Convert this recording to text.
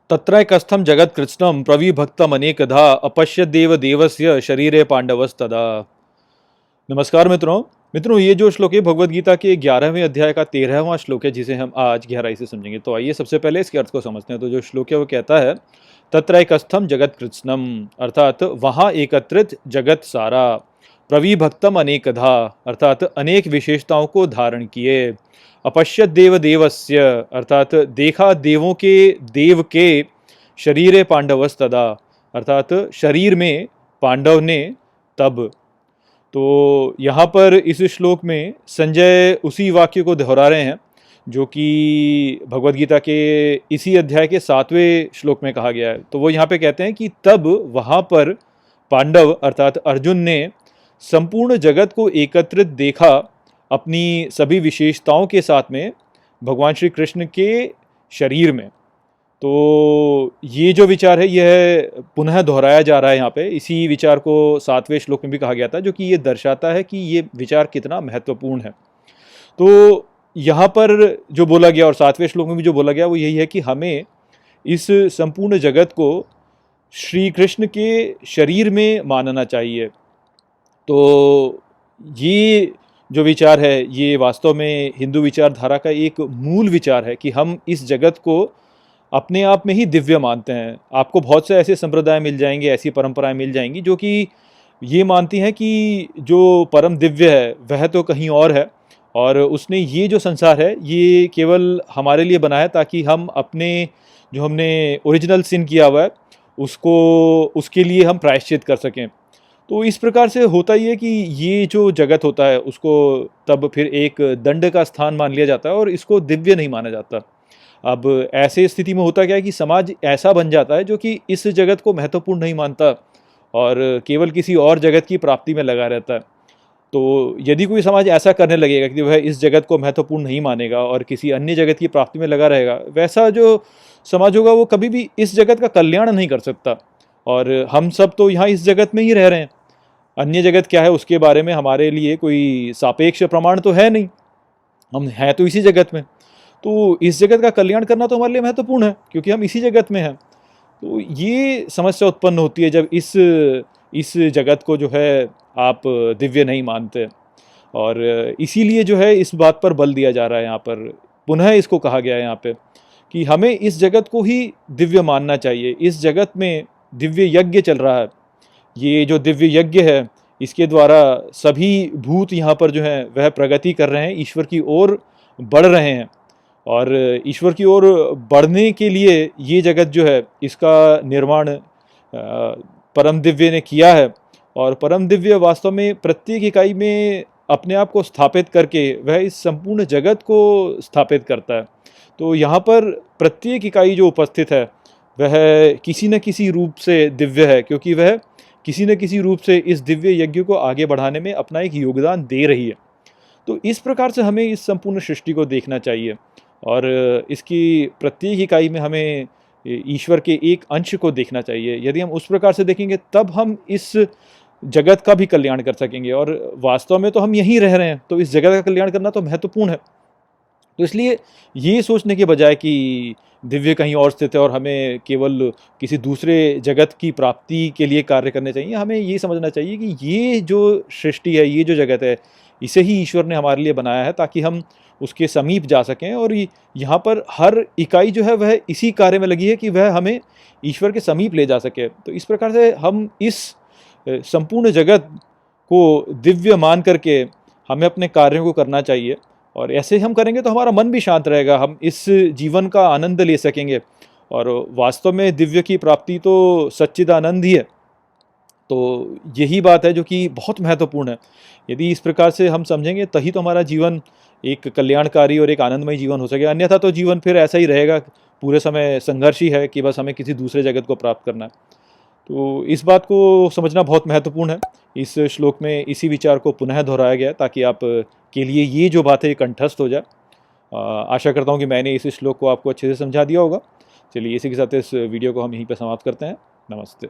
तत्रैकस्थं जगत्कृत्स्नं प्रविभक्तमनेकधा अपश्यद्देव देवस्य शरीरे पांडवस्तदा। नमस्कार मित्रों, ये जो श्लोक है भगवद गीता के 11वें अध्याय का 13वां श्लोक है, जिसे हम आज गहराई से समझेंगे। तो आइए सबसे पहले इसके अर्थ को समझते हैं। तो जो श्लोक है वो कहता है, तत्रैकस्थं जगत्कृत्स्नं, अर्थात वहाँ एकत्रित जगत सारा, प्रविभक्तम अनेकधा, अर्थात अनेक विशेषताओं को धारण किए, अपश्यत देव देवस्य, अर्थात देखा देवों के देव के, शरीरे पांडवस्तदा, अर्थात शरीर में पांडव ने तब। तो यहाँ पर इस श्लोक में संजय उसी वाक्य को दोहरा रहे हैं जो कि भगवद गीता के इसी अध्याय के 7वें श्लोक में कहा गया है। तो वो यहाँ पे कहते हैं कि तब वहाँ पर पांडव अर्थात अर्जुन ने संपूर्ण जगत को एकत्रित देखा अपनी सभी विशेषताओं के साथ में भगवान श्री कृष्ण के शरीर में। तो ये जो विचार है यह पुनः दोहराया जा रहा है यहाँ पे। इसी विचार को 7वें श्लोक में भी कहा गया था, जो कि ये दर्शाता है कि ये विचार कितना महत्वपूर्ण है। तो यहाँ पर जो बोला गया और 7वें श्लोक में भी जो बोला गया वो यही है कि हमें इस संपूर्ण जगत को श्री कृष्ण के शरीर में मानना चाहिए। तो ये जो विचार है ये वास्तव में हिंदू विचारधारा का एक मूल विचार है कि हम इस जगत को अपने आप में ही दिव्य मानते हैं। आपको बहुत से ऐसे संप्रदाय मिल जाएंगे, ऐसी परंपराएं मिल जाएंगी जो कि ये मानती हैं कि जो परम दिव्य है वह तो कहीं और है, और उसने ये जो संसार है ये केवल हमारे लिए बनाया है ताकि हम अपने जो हमने ओरिजिनल सिन किया हुआ है उसके लिए हम प्रायश्चित कर सकें। तो इस प्रकार से होता ही है कि ये जो जगत होता है उसको तब फिर एक दंड का स्थान मान लिया जाता है और इसको दिव्य नहीं माना जाता। अब ऐसे स्थिति में होता क्या है कि समाज ऐसा बन जाता है जो कि इस जगत को महत्वपूर्ण नहीं मानता और केवल किसी और जगत की प्राप्ति में लगा रहता है। तो यदि कोई समाज ऐसा करने लगेगा कि वह इस जगत को महत्वपूर्ण नहीं मानेगा और किसी अन्य जगत की प्राप्ति में लगा रहेगा, वैसा जो समाज होगा वो कभी भी इस जगत का कल्याण नहीं कर सकता। और हम सब तो यहाँ इस जगत में ही रह रहे हैं, अन्य जगत क्या है उसके बारे में हमारे लिए कोई सापेक्ष प्रमाण तो है नहीं, हम हैं तो इसी जगत में। तो इस जगत का कल्याण करना तो हमारे लिए महत्वपूर्ण है क्योंकि हम इसी जगत में हैं। तो ये समस्या उत्पन्न होती है जब इस जगत को जो है आप दिव्य नहीं मानते, और इसीलिए जो है इस बात पर बल दिया जा रहा है यहाँ पर, पुनः इसको कहा गया है यहाँ पे कि हमें इस जगत को ही दिव्य मानना चाहिए। इस जगत में दिव्य यज्ञ चल रहा है, ये जो दिव्य यज्ञ है इसके द्वारा सभी भूत यहाँ पर जो है वह प्रगति कर रहे हैं, ईश्वर की ओर बढ़ रहे हैं। और ईश्वर की ओर बढ़ने के लिए ये जगत जो है इसका निर्माण परम दिव्य ने किया है, और परम दिव्य वास्तव में प्रत्येक इकाई में अपने आप को स्थापित करके वह इस संपूर्ण जगत को स्थापित करता है। तो यहाँ पर प्रत्येक इकाई जो उपस्थित है वह किसी न किसी रूप से दिव्य है, क्योंकि वह किसी न किसी रूप से इस दिव्य यज्ञ को आगे बढ़ाने में अपना एक योगदान दे रही है। तो इस प्रकार से हमें इस संपूर्ण सृष्टि को देखना चाहिए और इसकी प्रत्येक इकाई में हमें ईश्वर के एक अंश को देखना चाहिए। यदि हम उस प्रकार से देखेंगे तब हम इस जगत का भी कल्याण कर सकेंगे, और वास्तव में तो हम यहीं रह रहे हैं तो इस जगत का कल्याण करना तो महत्वपूर्ण है। तो इसलिए ये सोचने के बजाय कि दिव्य कहीं और स्थित है और हमें केवल किसी दूसरे जगत की प्राप्ति के लिए कार्य करने चाहिए, हमें ये समझना चाहिए कि ये जो सृष्टि है, ये जो जगत है, इसे ही ईश्वर ने हमारे लिए बनाया है ताकि हम उसके समीप जा सकें। और यहाँ पर हर इकाई जो है वह इसी कार्य में लगी है कि वह हमें ईश्वर के समीप ले जा सके। तो इस प्रकार से हम इस संपूर्ण जगत को दिव्य मान करके हमें अपने कार्यों को करना चाहिए, और ऐसे हम करेंगे तो हमारा मन भी शांत रहेगा, हम इस जीवन का आनंद ले सकेंगे। और वास्तव में दिव्य की प्राप्ति तो सच्चिदानंद ही है। तो यही बात है जो कि बहुत महत्वपूर्ण है। यदि इस प्रकार से हम समझेंगे तभी तो हमारा जीवन एक कल्याणकारी और एक आनंदमय जीवन हो सके, अन्यथा तो जीवन फिर ऐसा ही रहेगा, पूरे समय संघर्ष ही है कि बस हमें किसी दूसरे जगत को प्राप्त करना है। तो इस बात को समझना बहुत महत्वपूर्ण है। इस श्लोक में इसी विचार को पुनः दोहराया गया ताकि आप के लिए ये जो बात है कंठस्थ हो जाए। आशा करता हूँ कि मैंने इस श्लोक को आपको अच्छे से समझा दिया होगा। चलिए इसी के साथ इस वीडियो को हम यहीं पर समाप्त करते हैं। नमस्ते।